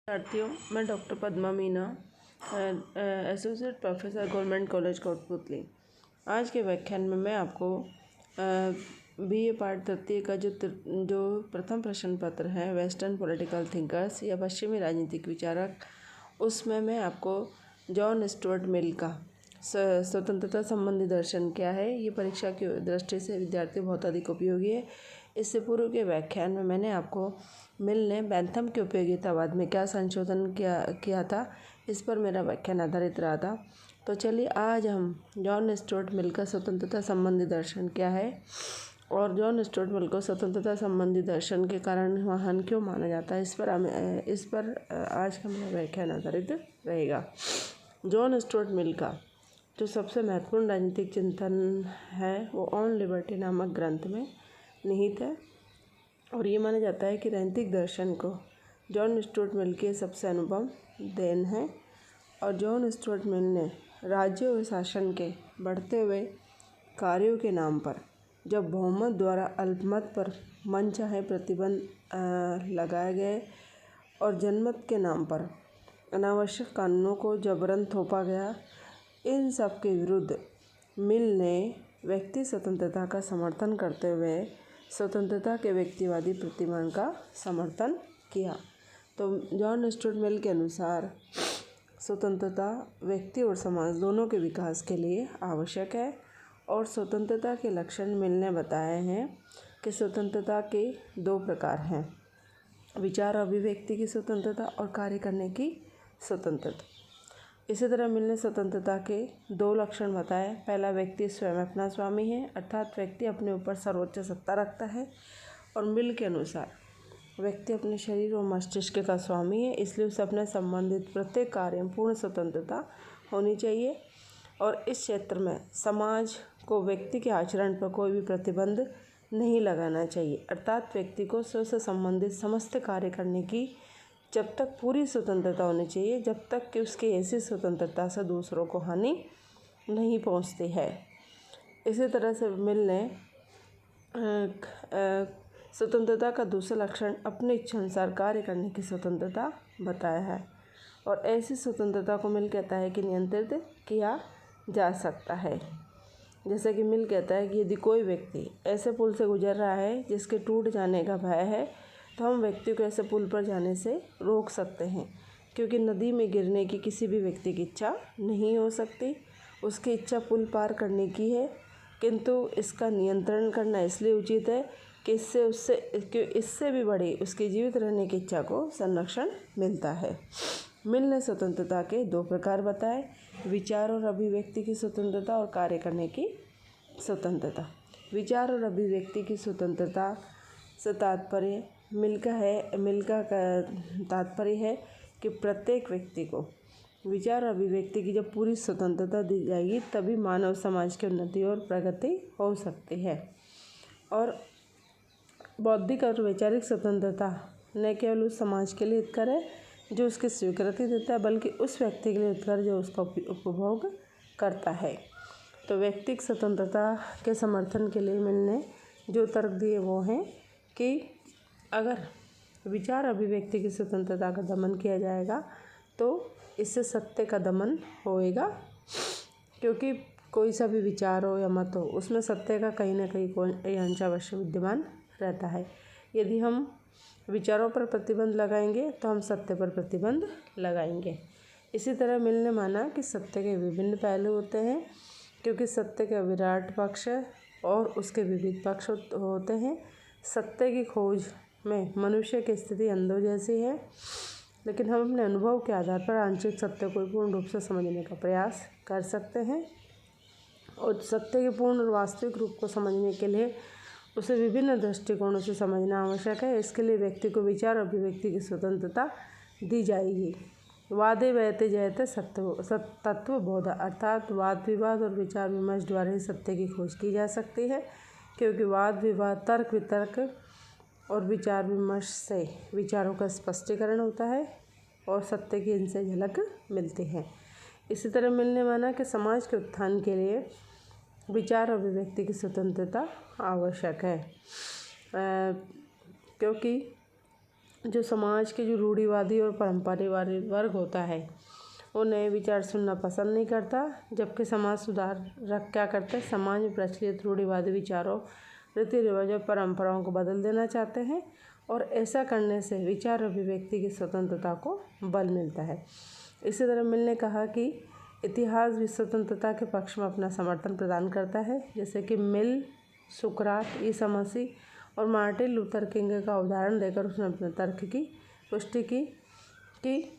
साथियों, मैं doctor Padma Meena, associate professor government college Kotputli. आज के व्याख्यान में मैं आपको बीए पार्ट तृतीय का जो प्रथम प्रश्न पत्र है वेस्टर्न पॉलिटिकल थिंकर्स या पश्चिमी राजनीतिक विचारक, उसमें मैं आपको जॉन स्टुअर्ट मिल का स्वतंत्रता संबंधी दर्शन क्या है, ये परीक्षा की दृष्टि से विद्यार्थियों बहुत अधिक उपयोगी है। इससे पूर्व के व्याख्यान में मैंने आपको मिल ने बैंथम के उपयोगितावाद में क्या संशोधन किया था, इस पर मेरा व्याख्यान आधारित रहा था। तो चलिए आज हम जॉन स्टुअर्ट मिल का स्वतंत्रता संबंधी दर्शन क्या है और जॉन स्टुअर्ट मिल को स्वतंत्रता संबंधी दर्शन के कारण महान क्यों माना जाता है, इस पर आज का मेरा व्याख्यान आधारित रहेगा। जॉन स्टुअर्ट मिल का जो सबसे महत्वपूर्ण राजनीतिक चिंतन है वो ऑन लिबर्टी नामक ग्रंथ में निहित है और ये माना जाता है कि राजनीतिक दर्शन को जॉन स्टुअर्ट मिल के सबसे अनुपम देन है। और जॉन स्टुअर्ट मिल ने राज्य और शासन के बढ़ते हुए कार्यों के नाम पर जब बहुमत द्वारा अल्पमत पर मनचाहे प्रतिबंध लगाए गए और जनमत के नाम पर अनावश्यक कानूनों को जबरन थोपा गया, इन सब के विरुद्ध मिल ने व्यक्ति स्वतंत्रता का समर्थन करते हुए स्वतंत्रता के व्यक्तिवादी प्रतिमान का समर्थन किया। तो जॉन स्टुअर्ट मिल के अनुसार स्वतंत्रता व्यक्ति और समाज दोनों के विकास के लिए आवश्यक है और स्वतंत्रता के लक्षण मिल ने बताए हैं कि स्वतंत्रता के दो प्रकार हैं, विचार अभिव्यक्ति की स्वतंत्रता और कार्य करने की स्वतंत्रता। इसी तरह मिल ने स्वतंत्रता के दो लक्षण बताए। पहला, व्यक्ति स्वयं अपना स्वामी है, अर्थात व्यक्ति अपने ऊपर सर्वोच्च सत्ता रखता है। और मिल के अनुसार व्यक्ति अपने शरीर और मस्तिष्क का स्वामी है, इसलिए उसे अपने संबंधित प्रत्येक कार्य में पूर्ण स्वतंत्रता होनी चाहिए और इस क्षेत्र में समाज को व्यक्ति के आचरण पर कोई भी प्रतिबंध नहीं लगाना चाहिए, अर्थात व्यक्ति को स्व से संबंधित समस्त कार्य करने की जब तक पूरी स्वतंत्रता होनी चाहिए जब तक कि उसकी ऐसी स्वतंत्रता से दूसरों को हानि नहीं पहुंचती है। इसी तरह से मिल ने स्वतंत्रता का दूसरा लक्षण अपने इच्छानुसार कार्य करने की स्वतंत्रता बताया है और ऐसी स्वतंत्रता को मिल कहता है कि नियंत्रित किया जा सकता है। जैसे कि मिल कहता है कि यदि कोई व्यक्ति ऐसे पुल से गुजर रहा है जिसके टूट जाने का भय है, तो हम व्यक्ति को ऐसे पुल पर जाने से रोक सकते हैं, क्योंकि नदी में गिरने की किसी भी व्यक्ति की इच्छा नहीं हो सकती। उसकी इच्छा पुल पार करने की है, किंतु इसका नियंत्रण करना इसलिए उचित है कि इससे भी बड़ी उसकी जीवित रहने की इच्छा को संरक्षण मिलता है। मिल ने स्वतंत्रता के दो प्रकार बताए, विचार और अभिव्यक्ति की स्वतंत्रता और कार्य करने की स्वतंत्रता। विचार और अभिव्यक्ति की स्वतंत्रता से तात्पर्य मिल का तात्पर्य है कि प्रत्येक व्यक्ति को विचार और अभिव्यक्ति की जब पूरी स्वतंत्रता दी जाएगी तभी मानव समाज की उन्नति और प्रगति हो सकती है। और बौद्धिक और वैचारिक स्वतंत्रता न केवल उस समाज के लिए हितकर है जो उसकी स्वीकृति देता है, बल्कि उस व्यक्ति के लिए हितकर जो उसका उपभोग करता है। तो व्यक्तिगत स्वतंत्रता के समर्थन के लिए मिल ने जो तर्क दिए वो हैं कि अगर विचार अभिव्यक्ति की स्वतंत्रता का दमन किया जाएगा तो इससे सत्य का दमन होएगा, क्योंकि कोई सा भी विचार हो या मत हो उसमें सत्य का कहीं ना कहीं कोई अंश अवश्य विद्यमान रहता है। यदि हम विचारों पर प्रतिबंध लगाएंगे तो हम सत्य पर प्रतिबंध लगाएंगे। इसी तरह मिल ने माना कि सत्य के विभिन्न पहलू होते हैं, क्योंकि सत्य का विराट पक्ष और उसके विविध पक्ष होते हैं। सत्य की खोज में मनुष्य की स्थिति अंधों जैसी है, लेकिन हम अपने अनुभव के आधार पर आंशिक सत्य को पूर्ण रूप से समझने का प्रयास कर सकते हैं और सत्य के पूर्ण और वास्तविक रूप को समझने के लिए उसे विभिन्न दृष्टिकोणों से समझना आवश्यक है। इसके लिए व्यक्ति को विचार और अभिव्यक्ति की स्वतंत्रता दी जाएगी। वादे वयते जयते तत्व बोध, अर्थात वाद विवाद और विचार विमर्श द्वारा ही सत्य की खोज की जा सकती है, क्योंकि वाद विवाद तर्क वितर्क और विचार विमर्श से विचारों का स्पष्टीकरण होता है और सत्य की इनसे झलक मिलती है। इसी तरह मिल ने माना कि समाज के उत्थान के लिए विचार और अभिव्यक्ति की स्वतंत्रता आवश्यक है, क्योंकि जो समाज के जो रूढ़िवादी और परंपरावादी वर्ग होता है वो नए विचार सुनना पसंद नहीं करता, जबकि समाज सुधारक क्या करते हैं, समाज में प्रचलित रूढ़िवादी विचारों, रीति रिवाजों, परंपराओं को बदल देना चाहते हैं और ऐसा करने से विचार अभिव्यक्ति की स्वतंत्रता को बल मिलता है। इसी तरह मिल ने कहा कि इतिहास भी स्वतंत्रता के पक्ष में अपना समर्थन प्रदान करता है। जैसे कि मिल, सुकरात, ईसा मसीह और मार्टिन लूथर किंग का उदाहरण देकर उसने अपने तर्क की पुष्टि की कि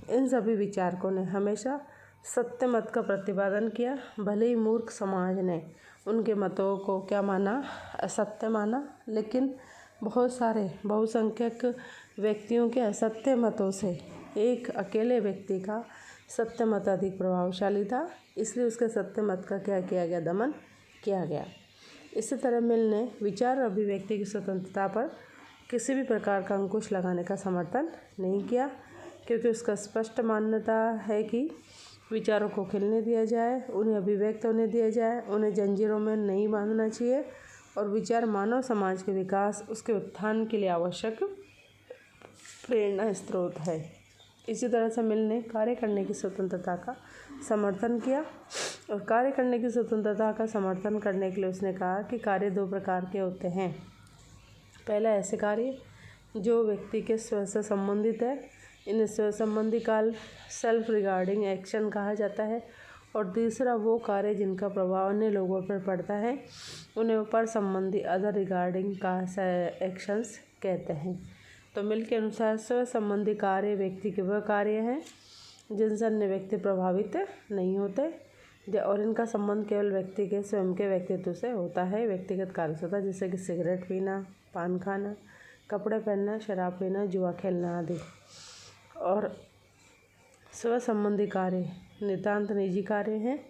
इन सभी विचारकों ने हमेशा सत्य मत का प्रतिपादन किया, भले ही मूर्ख समाज ने उनके मतों को क्या माना, असत्य माना, लेकिन बहुत सारे बहुसंख्यक व्यक्तियों के असत्य मतों से एक अकेले व्यक्ति का सत्य मत अधिक प्रभावशाली था, इसलिए उसके सत्य मत का क्या किया गया, दमन किया गया। इसी तरह मिल ने विचार और अभिव्यक्ति की स्वतंत्रता पर किसी भी प्रकार का अंकुश लगाने का समर्थन नहीं किया, क्योंकि उसका स्पष्ट मान्यता है कि विचारों को खिलने दिया जाए, उन्हें अभिव्यक्त होने दिया जाए, उन्हें जंजीरों में नहीं बांधना चाहिए और विचार मानव समाज के विकास, उसके उत्थान के लिए आवश्यक प्रेरणा स्रोत है। इसी तरह से मिल ने कार्य करने की स्वतंत्रता का समर्थन किया और कार्य करने की स्वतंत्रता का समर्थन करने के लिए उसने कहा कि कार्य दो प्रकार के होते हैं। पहला ऐसे कार्य जो व्यक्ति के स्व से संबंधित है, इन्हें स्व संबंधी कार्य सेल्फ रिगार्डिंग एक्शन कहा जाता है, और दूसरा वो कार्य जिनका प्रभाव अन्य लोगों पर पड़ता है, उन्हें पर संबंधी अदर रिगार्डिंग का एक्शंस कहते हैं। तो मिल के अनुसार स्व संबंधी कार्य व्यक्ति के वह कार्य हैं जिनसे अन्य व्यक्ति प्रभावित नहीं होते और इनका संबंध केवल व्यक्ति के स्वयं के व्यक्तित्व से होता है, व्यक्तिगत कार्य से होता है, जैसे कि सिगरेट पीना, पान खाना, कपड़े पहनना, शराब पीना, जुआ खेलना आदि। और स्व संबंधी कार्य नितांत निजी कार्य हैं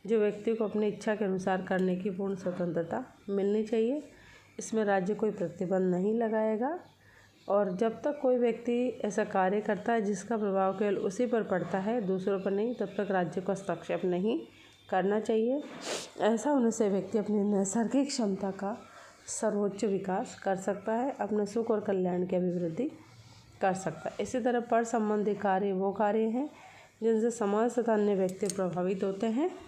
जो व्यक्ति को अपनी इच्छा के अनुसार करने की पूर्ण स्वतंत्रता मिलनी चाहिए। इसमें राज्य कोई प्रतिबंध नहीं लगाएगा और जब तक कोई व्यक्ति ऐसा कार्य करता है जिसका प्रभाव केवल उसी पर पड़ता है, दूसरों पर नहीं, तब तक राज्य को हस्तक्षेप नहीं करना चाहिए। ऐसा होने से व्यक्ति अपनी नैसर्गिक क्षमता का सर्वोच्च विकास कर सकता है, अपने सुख और कल्याण की अभिवृद्धि कर सकता है। इसी तरह पर संबंधी कार्य वो कार्य हैं जिनसे समाज तथा अन्य व्यक्ति प्रभावित होते हैं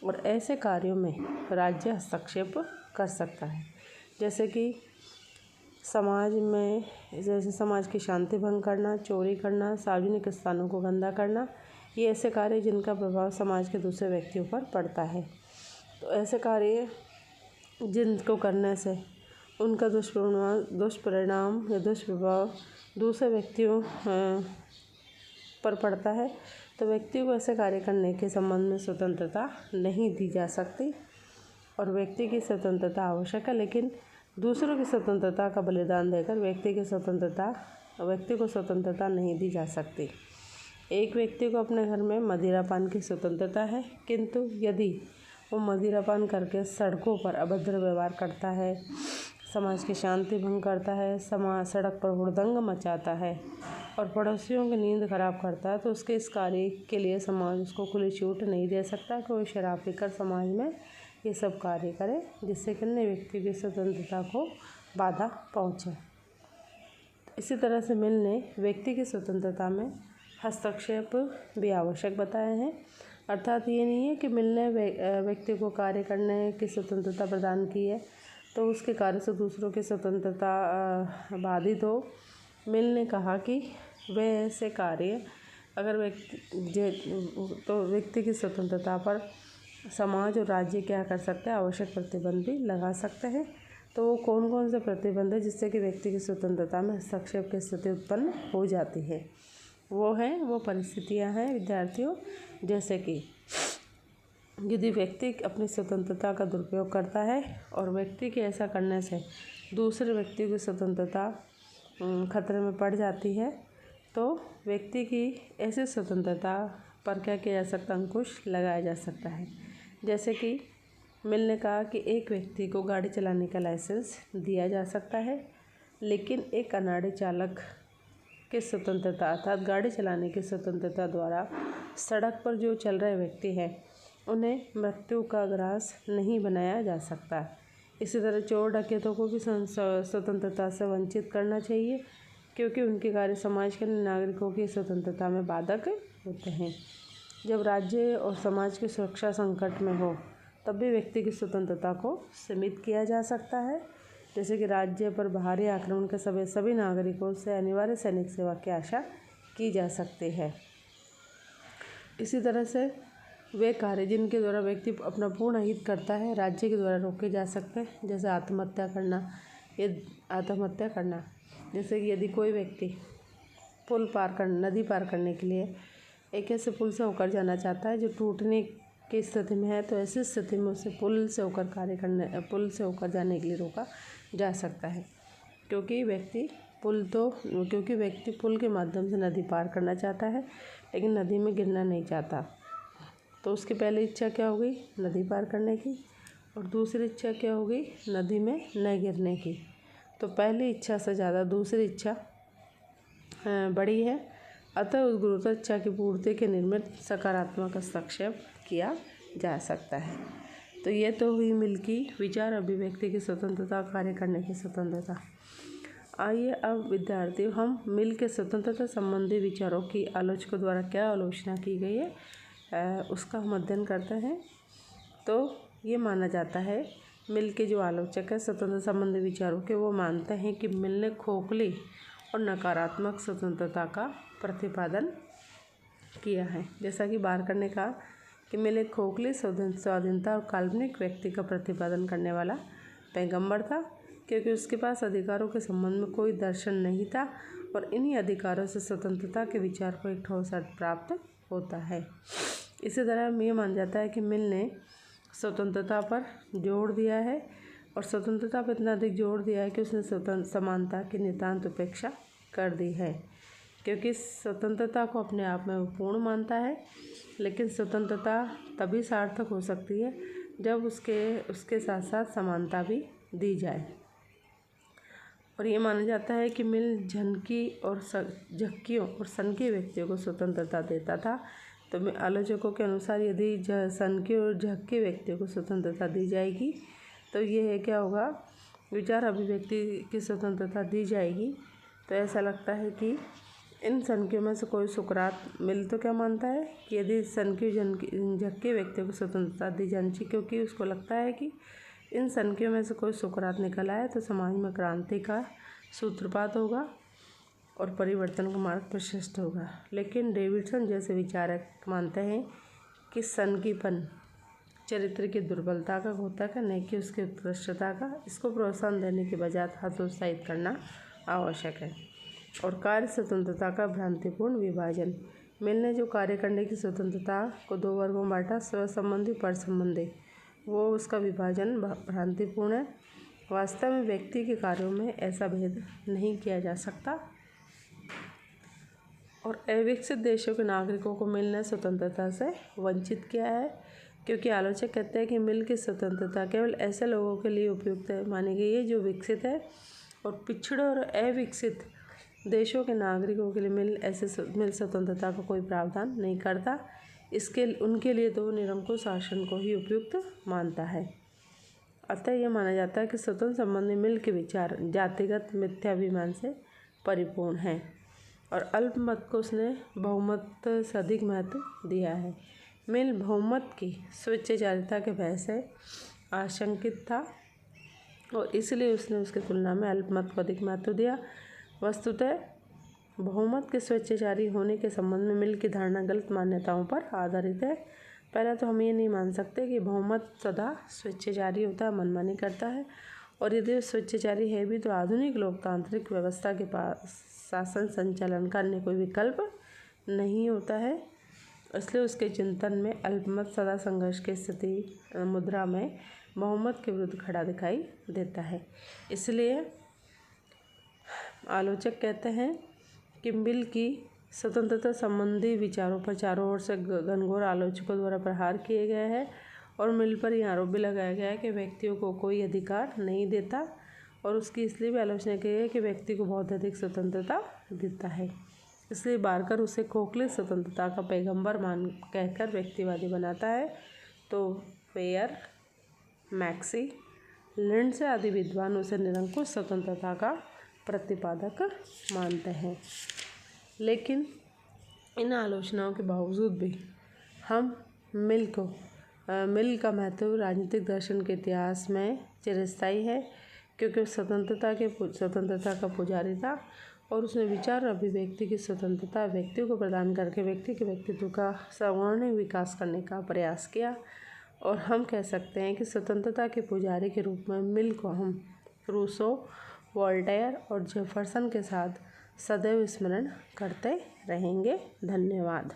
और ऐसे कार्यों में राज्य हस्तक्षेप कर सकता है, जैसे कि समाज की शांति भंग करना, चोरी करना, सार्वजनिक स्थानों को गंदा करना, ये ऐसे कार्य जिनका प्रभाव समाज के दूसरे व्यक्तियों पर पड़ता है। तो ऐसे कार्य जिनको करने से उनका दुष्परिणाम या दुष्प्रभाव दूसरे व्यक्तियों पर पड़ता है, तो व्यक्ति को ऐसे कार्य करने के संबंध में स्वतंत्रता नहीं दी जा सकती और व्यक्ति की स्वतंत्रता आवश्यक है, लेकिन दूसरों की स्वतंत्रता का बलिदान देकर व्यक्ति को स्वतंत्रता नहीं दी जा सकती। एक व्यक्ति को अपने घर में मदिरापान की स्वतंत्रता है, किंतु यदि वो मदिरापान करके सड़कों पर अभद्र व्यवहार करता है, समाज की शांति भंग करता है, सड़क पर हुड़दंग मचाता है और पड़ोसियों की नींद खराब करता है, तो उसके इस कार्य के लिए समाज उसको खुली छूट नहीं दे सकता कि वो शराब पीकर समाज में ये सब कार्य करे जिससे कि अन्य व्यक्ति की स्वतंत्रता को बाधा पहुँचे। इसी तरह से मिल ने व्यक्ति की स्वतंत्रता में हस्तक्षेप भी आवश्यक बताए हैं। अर्थात ये नहीं है कि मिल ने व्यक्ति को कार्य करने की स्वतंत्रता प्रदान की है तो उसके कार्य से दूसरों की स्वतंत्रता बाधित हो। मिल ने कहा कि वे ऐसे कार्य अगर व्यक्ति की स्वतंत्रता पर समाज और राज्य क्या कर सकते हैं, आवश्यक प्रतिबंध भी लगा सकते हैं। तो वो कौन कौन से प्रतिबंध है जिससे कि व्यक्ति की स्वतंत्रता में हस्तक्षेप की स्थिति उत्पन्न हो जाती है, वो परिस्थितियां हैं विद्यार्थियों, जैसे कि यदि व्यक्ति अपनी स्वतंत्रता का दुरुपयोग करता है और व्यक्ति के ऐसा करने से दूसरे व्यक्ति की स्वतंत्रता खतरे में पड़ जाती है, तो व्यक्ति की ऐसी स्वतंत्रता पर क्या किया जा सकता, अंकुश लगाया जा सकता है। जैसे कि मिल ने कहा कि एक व्यक्ति को गाड़ी चलाने का लाइसेंस दिया जा सकता है, लेकिन एक अनाड़ी चालक की स्वतंत्रता अर्थात गाड़ी चलाने की स्वतंत्रता द्वारा सड़क पर जो चल रहे व्यक्ति हैं उन्हें मृत्यु का ग्रास नहीं बनाया जा सकता। इसी तरह चोर डकैतों को भी स्वतंत्रता से वंचित करना चाहिए, क्योंकि उनके कार्य समाज के नागरिकों की स्वतंत्रता में बाधक होते हैं। जब राज्य और समाज की सुरक्षा संकट में हो तब भी व्यक्ति की स्वतंत्रता को सीमित किया जा सकता है, जैसे कि राज्य पर बाहरी आक्रमण के समय सभी नागरिकों से अनिवार्य सैनिक सेवा की आशा की जा सकती है। इसी तरह से वे कार्य जिनके द्वारा व्यक्ति अपना पूर्ण हित करता है राज्य के द्वारा रोके जा सकते हैं, जैसे आत्महत्या करना। जैसे कि यदि कोई व्यक्ति नदी पार करने के लिए एक ऐसे पुल से होकर जाना चाहता है जो टूटने की स्थिति में है, तो ऐसी स्थिति में उसे पुल से होकर जाने के लिए रोका जा सकता है, क्योंकि व्यक्ति पुल के माध्यम से नदी पार करना चाहता है लेकिन नदी में गिरना नहीं चाहता। तो उसकी पहली इच्छा क्या होगी? नदी पार करने की, और दूसरी इच्छा क्या होगी? नदी में न गिरने की। तो पहली इच्छा से ज़्यादा दूसरी इच्छा बड़ी है, अतः उस गुरुतर इच्छा की पूर्ति के निर्मित सकारात्मक हस्तक्षेप किया जा सकता है। तो ये तो हुई मिल की विचार अभिव्यक्ति की स्वतंत्रता, कार्य करने की स्वतंत्रता। आइए अब विद्यार्थियों हम मिल के स्वतंत्रता संबंधी विचारों की आलोचकों द्वारा क्या आलोचना की गई है उसका हम अध्ययन करते हैं। तो ये माना जाता है, मिल के जो आलोचक है स्वतंत्रता संबंधी विचारों के, वो मानते हैं कि मिल ने खोखली और नकारात्मक स्वतंत्रता का प्रतिपादन किया है। जैसा कि बारकर ने कहा कि मिल एक खोखली स्वाधीनता और काल्पनिक व्यक्ति का प्रतिपादन करने वाला पैगंबर था, क्योंकि उसके पास अधिकारों के संबंध में कोई दर्शन नहीं था और इन्हीं अधिकारों से स्वतंत्रता के विचार को एक ठोस अर्थ प्राप्त होता है। इसी तरह ये माना जाता है कि मिल ने स्वतंत्रता पर जोर दिया है, और स्वतंत्रता पर इतना अधिक जोर दिया है कि उसने समानता की नितांत उपेक्षा कर दी है, क्योंकि स्वतंत्रता को अपने आप में वो पूर्ण मानता है, लेकिन स्वतंत्रता तभी सार्थक हो सकती है जब उसके साथ साथ समानता भी दी जाए। और ये माना जाता है कि मिल झक्कियों और सनकी व्यक्तियों को स्वतंत्रता देता था। तो आलोचकों के अनुसार यदि सनकी और झक्की व्यक्तियों को स्वतंत्रता दी जाएगी तो ये क्या होगा? विचार अभिव्यक्ति की स्वतंत्रता दी जाएगी। तो ऐसा लगता है कि इन सनकियों में से कोई मिल तो क्या मानता है कि यदि सनकी झक्की व्यक्तियों को स्वतंत्रता दी जानी चाहिए, क्योंकि उसको लगता है कि इन सनकियों में से कोई सुकरात निकल आए तो समाज में क्रांति का सूत्रपात होगा और परिवर्तन का मार्ग प्रशस्त होगा। लेकिन डेविडसन जैसे विचारक मानते हैं कि सनकीपन चरित्र की दुर्बलता का होता है, नहीं कि उसकी उत्कृष्टता का। इसको प्रोत्साहन देने के बजाय हतोत्साहित करना आवश्यक है। और कार्य स्वतंत्रता का भ्रांतिपूर्ण विभाजन। मिल ने जो कार्य करने की स्वतंत्रता को दो वर्गों में बांटा, स्व संबंधी, पर संबंधी, वो उसका विभाजन भ्रांतिपूर्ण है। वास्तव में व्यक्ति के कार्यों में ऐसा भेद नहीं किया जा सकता। और अविकसित देशों के नागरिकों को मिल ने स्वतंत्रता से वंचित किया है, क्योंकि आलोचक कहते हैं कि मिल की स्वतंत्रता केवल ऐसे लोगों के लिए उपयुक्त मानी गई है जो विकसित है, और पिछड़े और अविकसित देशों के नागरिकों के लिए मिल स्वतंत्रता का कोई प्रावधान नहीं करता। उनके लिए तो निरंकुश शासन को ही उपयुक्त मानता है। अतः यह माना जाता है कि स्वतंत्र संबंधी मिल के विचार जातिगत मिथ्याभिमान से परिपूर्ण हैं, और अल्पमत को उसने बहुमत से अधिक महत्व दिया है। मिल बहुमत की स्वेच्छाचारिता के भय से आशंकित था, और इसलिए उसने उसकी तुलना में अल्पमत को अधिक महत्व दिया। वस्तुतः बहुमत के स्वेच्छाचारी होने के संबंध में मिल की धारणा गलत मान्यताओं पर आधारित है। पहले तो हम ये नहीं मान सकते कि बहुमत सदा स्वेच्छाचारी होता है, मनमानी करता है, और यदि स्वेच्छाचारी है भी तो आधुनिक लोकतांत्रिक व्यवस्था के पास शासन संचालन का अन्य कोई विकल्प नहीं होता है। इसलिए उसके चिंतन में अल्पमत सदा संघर्ष की स्थिति मुद्रा में बहुमत के विरुद्ध खड़ा दिखाई देता है। इसलिए आलोचक कहते हैं कि मिल की स्वतंत्रता संबंधी विचारों पर चारों ओर से घनघोर आलोचकों द्वारा प्रहार किए गए हैं, और मिल पर यह आरोप भी लगाया गया है कि व्यक्तियों को कोई अधिकार नहीं देता, और उसकी इसलिए भी आलोचना की है कि व्यक्ति को बहुत अधिक स्वतंत्रता देता है। इसलिए बारकर उसे खोखले स्वतंत्रता का पैगंबर कहकर व्यक्तिवादी बनाता है। तो वेयर, मैक्सी, लिंड्से आदि विद्वान उसे निरंकुश स्वतंत्रता का प्रतिपादक मानते हैं। लेकिन इन आलोचनाओं के बावजूद भी हम मिल का महत्व राजनीतिक दर्शन के इतिहास में चिरस्थायी है, क्योंकि स्वतंत्रता का पुजारी था और उसने विचार और अभिव्यक्ति की स्वतंत्रता व्यक्तियों को प्रदान करके व्यक्ति के व्यक्तित्व का सर्वांगीण विकास करने का प्रयास किया। और हम कह सकते हैं कि स्वतंत्रता के पुजारी के रूप में मिल को हम रूसो, वोल्टेयर और जेफरसन के साथ सदैव स्मरण करते रहेंगे। धन्यवाद।